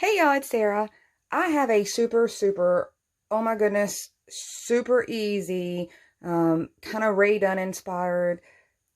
Hey y'all, it's Sarah. I have a oh my goodness, super easy, kind of Ray Dunn inspired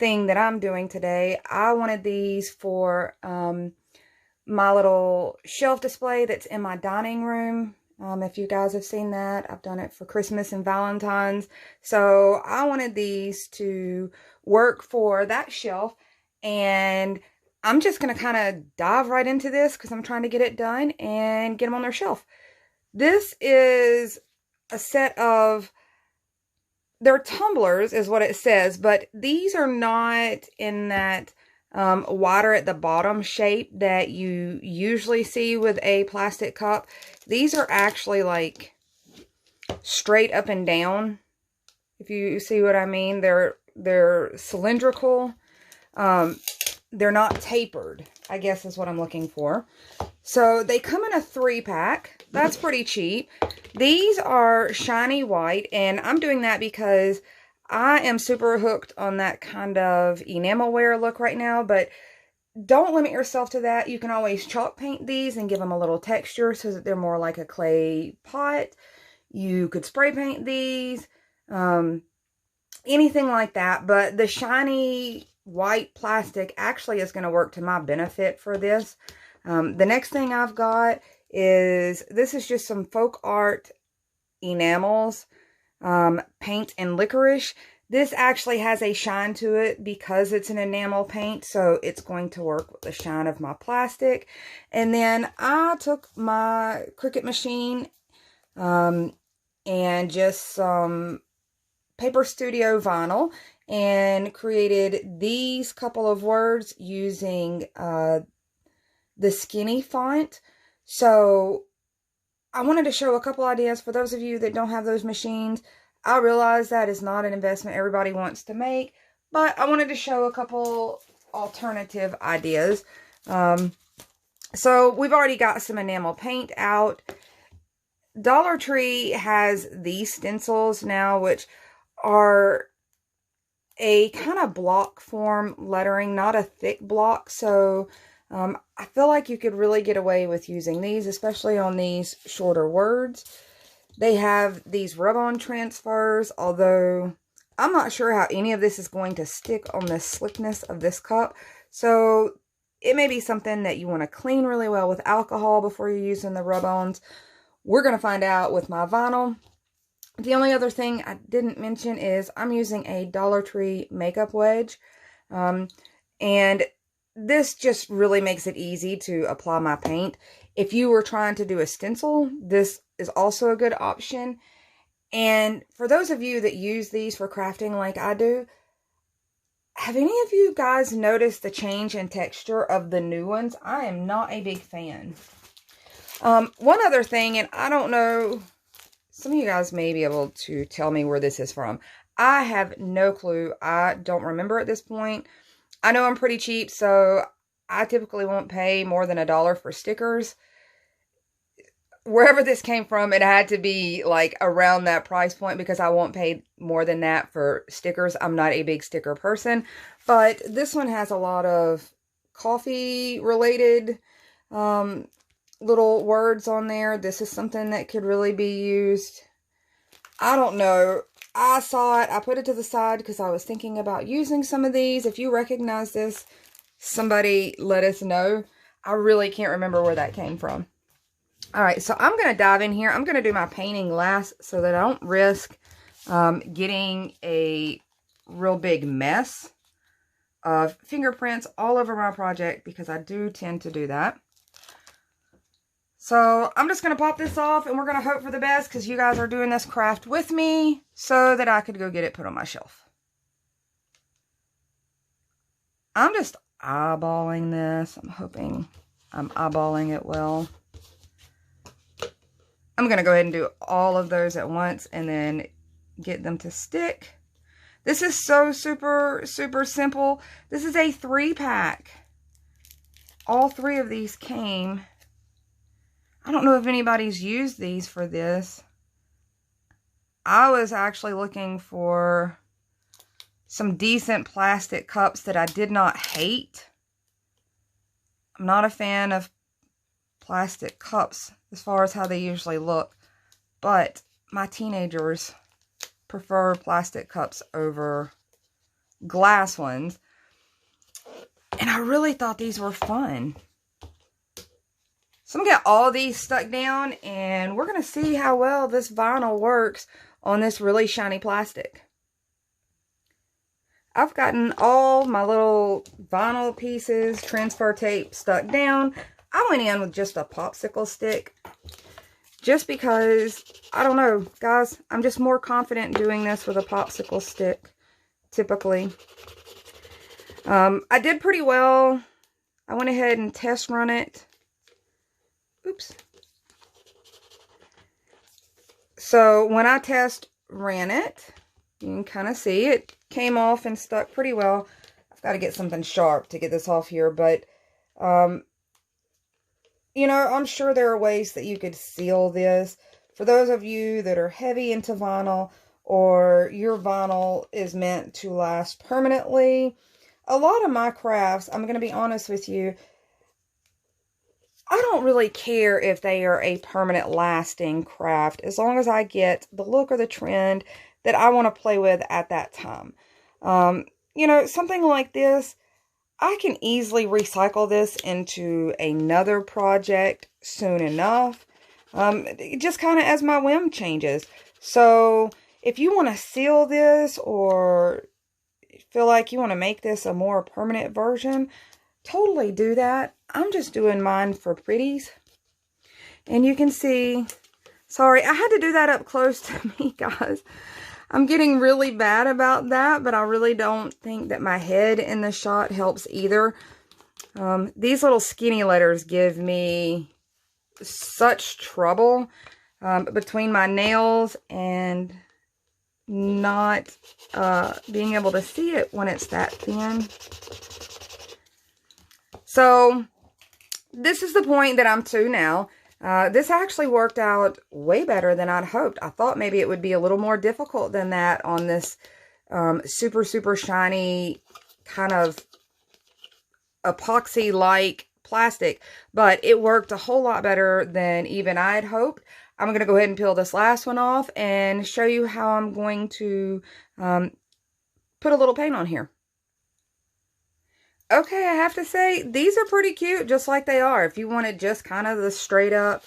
thing that I'm doing today. I wanted these for my little shelf display that's in my dining room. If you guys have seen that, I've done it for Christmas and Valentine's. So I wanted these to work for that shelf, and I'm just going to kind of dive right into this because I'm trying to get it done and get them on their shelf. This is a set of, they're tumblers is what it says, but these are not in that wider at the bottom shape that you usually see with a plastic cup. These are actually like straight up and down, if you see what I mean. They're cylindrical. They're not tapered, I guess is what I'm looking for. So they come in a 3-pack. That's pretty cheap. These are shiny white, and I'm doing that because I am super hooked on that kind of enamelware look right now, but don't limit yourself to that. You can always chalk paint these and give them a little texture so that they're more like a clay pot. You could spray paint these, anything like that, but the shiny white plastic actually is going to work to my benefit for this. The next thing I've got is, this is just some folk art enamels, paint and licorice. This actually has a shine to it because it's an enamel paint, so it's going to work with the shine of my plastic. And then I took my Cricut machine and just some Paper Studio vinyl and created these couple of words using the skinny font. So I wanted to show a couple ideas for those of you that don't have those machines. I realize that is not an investment everybody wants to make, but I wanted to show a couple alternative ideas. So we've already got some enamel paint out. Dollar Tree has these stencils now, which are a kind of block form lettering, not a thick block. So I feel like you could really get away with using these, especially on these shorter words. They have these rub-on transfers, although I'm not sure how any of this is going to stick on the slickness of this cup. So it may be something that you want to clean really well with alcohol before you're using the rub-ons. We're going to find out with my vinyl. The only other thing I didn't mention is I'm using a Dollar Tree makeup wedge. And this just really makes it easy to apply my paint. If you were trying to do a stencil, this is also a good option. And for those of you that use these for crafting like I do, have any of you guys noticed the change in texture of the new ones? I am not a big fan. One other thing, and I don't know, some of you guys may be able to tell me where this is from. I have no clue. I don't remember at this point. I know I'm pretty cheap, so I typically won't pay more than $1 for stickers. Wherever this came from, it had to be like around that price point because I won't pay more than that for stickers. I'm not a big sticker person, but this one has a lot of coffee related little words on there. This is something that could really be used. I don't know. I saw it. I put it to the side because I was thinking about using some of these. If you recognize this, somebody let us know. I really can't remember where that came from. All right, so I'm going to dive in here. I'm going to do my painting last so that I don't risk getting a real big mess of fingerprints all over my project, because I do tend to do that. So I'm just going to pop this off, and we're going to hope for the best because you guys are doing this craft with me so that I could go get it put on my shelf. I'm just eyeballing this. I'm hoping I'm eyeballing it well. I'm going to go ahead and do all of those at once and then get them to stick. This is so super simple. This is a 3-pack. All 3 of these came. I don't know if anybody's used these for this. I was actually looking for some decent plastic cups that I did not hate. I'm not a fan of plastic cups as far as how they usually look, but my teenagers prefer plastic cups over glass ones. And I really thought these were fun. So I'm going to get all these stuck down, and we're going to see how well this vinyl works on this really shiny plastic. I've gotten all my little vinyl pieces, transfer tape stuck down. I went in with just a popsicle stick, just because, I don't know, guys, I'm just more confident doing this with a popsicle stick, typically. I did pretty well. I went ahead and test run it. Oops. So when I test ran it, you can kind of see it came off and stuck pretty well. I've got to get something sharp to get this off here, but you know, I'm sure there are ways that you could seal this. For those of you that are heavy into vinyl, or your vinyl is meant to last permanently, a lot of my crafts, I'm going to be honest with you, I don't really care if they are a permanent lasting craft, as long as I get the look or the trend that I want to play with at that time. You know, something like this, I can easily recycle this into another project soon enough, just kind of as my whim changes. So if you want to seal this, or feel like you want to make this a more permanent version, totally do that. I'm just doing mine for pretties. And you can see, sorry, I had to do that up close to me, guys. I'm getting really bad about that, but I really don't think that my head in the shot helps either. These little skinny letters give me such trouble between my nails and not being able to see it when it's that thin. So this is the point that I'm to now. This actually worked out way better than I'd hoped. I thought maybe it would be a little more difficult than that on this super, super shiny kind of epoxy-like plastic, but it worked a whole lot better than even I had hoped. I'm going to go ahead and peel this last one off and show you how I'm going to put a little paint on here. Okay, I have to say, these are pretty cute, just like they are. If you wanted just kind of the straight up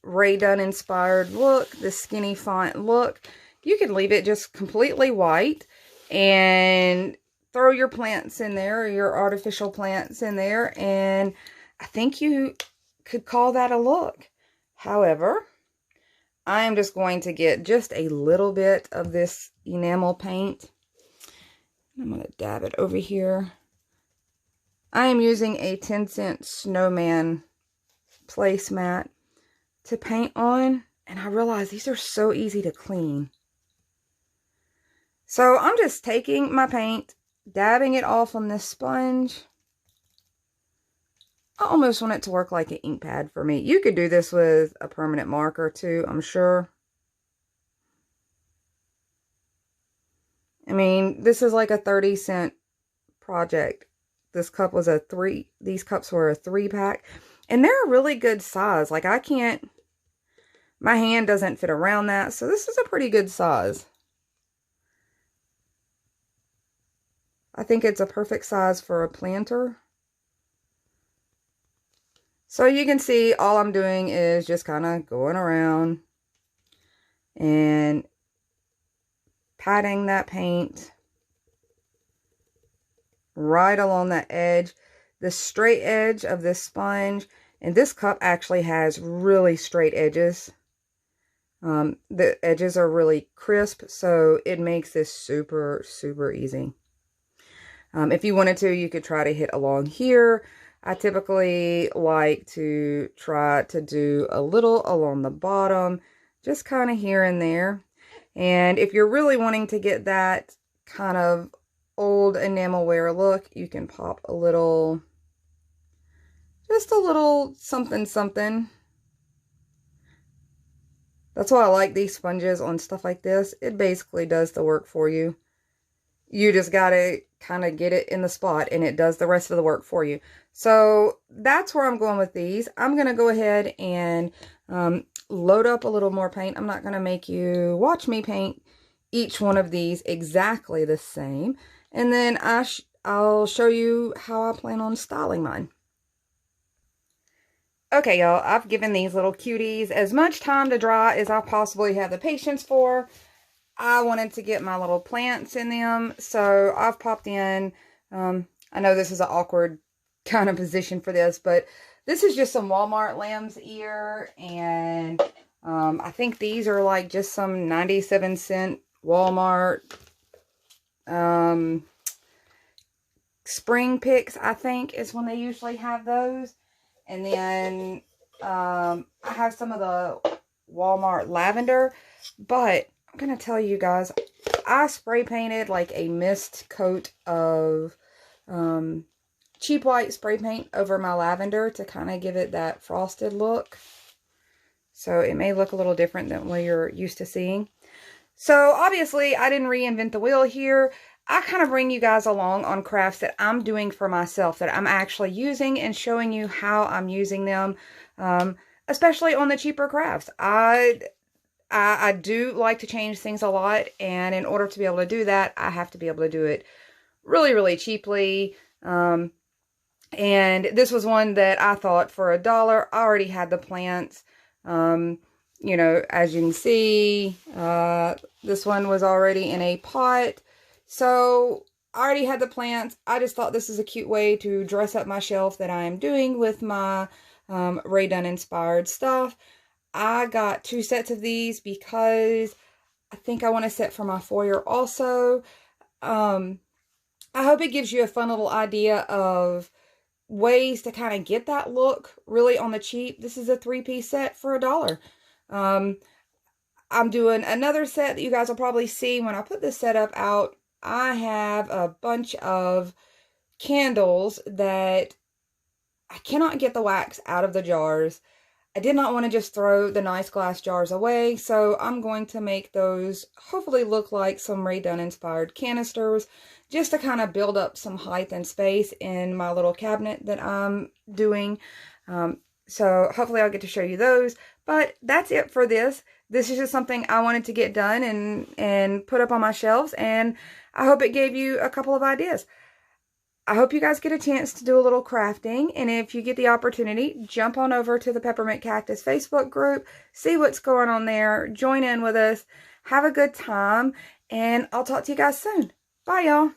Ray Dunn inspired look, the skinny font look, you could leave it just completely white and throw your plants in there, or your artificial plants in there, and I think you could call that a look. However, I am just going to get just a little bit of this enamel paint. I'm going to dab it over here. I am using a 10-cent snowman placemat to paint on, and I realize these are so easy to clean. So I'm just taking my paint, dabbing it off on this sponge. I almost want it to work like an ink pad for me. You could do this with a permanent marker too, I'm sure. I mean, this is like a 30-cent project. This cup was these cups were a 3-pack. And they're a really good size. Like, I can't, my hand doesn't fit around that. So this is a pretty good size. I think it's a perfect size for a planter. So you can see all I'm doing is just kind of going around and patting that paint right along that edge, the straight edge of this sponge. And this cup actually has really straight edges. The edges are really crisp, so it makes this super, super easy. If you wanted to, you could try to hit along here. I typically like to try to do a little along the bottom, just kind of here and there. And if you're really wanting to get that kind of old enamelware look, you can pop a little, just a little something something. That's why I like these sponges on stuff like this. It basically does the work for you. You just gotta kind of get it in the spot and it does the rest of the work for you. So that's where I'm going with these. I'm going to go ahead and load up a little more paint. I'm not going to make you watch me paint each one of these exactly the same. And then I'll show you how I plan on styling mine. Okay, y'all, I've given these little cuties as much time to dry as I possibly have the patience for. I wanted to get my little plants in them, so I've popped in, I know this is an awkward kind of position for this, but this is just some Walmart lamb's ear, and I think these are like just some 97-cent Walmart spring picks, I think is when they usually have those. And then I have some of the Walmart lavender, but I'm going to tell you guys, I spray painted like a mist coat of cheap white spray paint over my lavender to kind of give it that frosted look. So it may look a little different than what you're used to seeing. So obviously I didn't reinvent the wheel here. I kind of bring you guys along on crafts that I'm doing for myself, that I'm actually using and showing you how I'm using them, especially on the cheaper crafts. I do like to change things a lot, and in order to be able to do that, I have to be able to do it really, really cheaply. And this was one that I thought for $1, I already had the plants. You know, as you can see, this one was already in a pot. So I already had the plants. I just thought this is a cute way to dress up my shelf that I am doing with my Rae Dunn inspired stuff. I got 2 sets of these because I think I want a set for my foyer also. I hope it gives you a fun little idea of ways to kind of get that look really on the cheap. This is a 3-piece set for $1. I'm doing another set that you guys will probably see when I put this setup out. I have a bunch of candles that I cannot get the wax out of the jars. I did not want to just throw the nice glass jars away, so I'm going to make those hopefully look like some Rae Dunn inspired canisters, just to kind of build up some height and space in my little cabinet that I'm doing. So hopefully I'll get to show you those. But that's it for this. This is just something I wanted to get done and put up on my shelves, and I hope it gave you a couple of ideas. I hope you guys get a chance to do a little crafting, and if you get the opportunity, jump on over to the Peppermint Cactus Facebook group, see what's going on there, join in with us, have a good time, and I'll talk to you guys soon. Bye, y'all.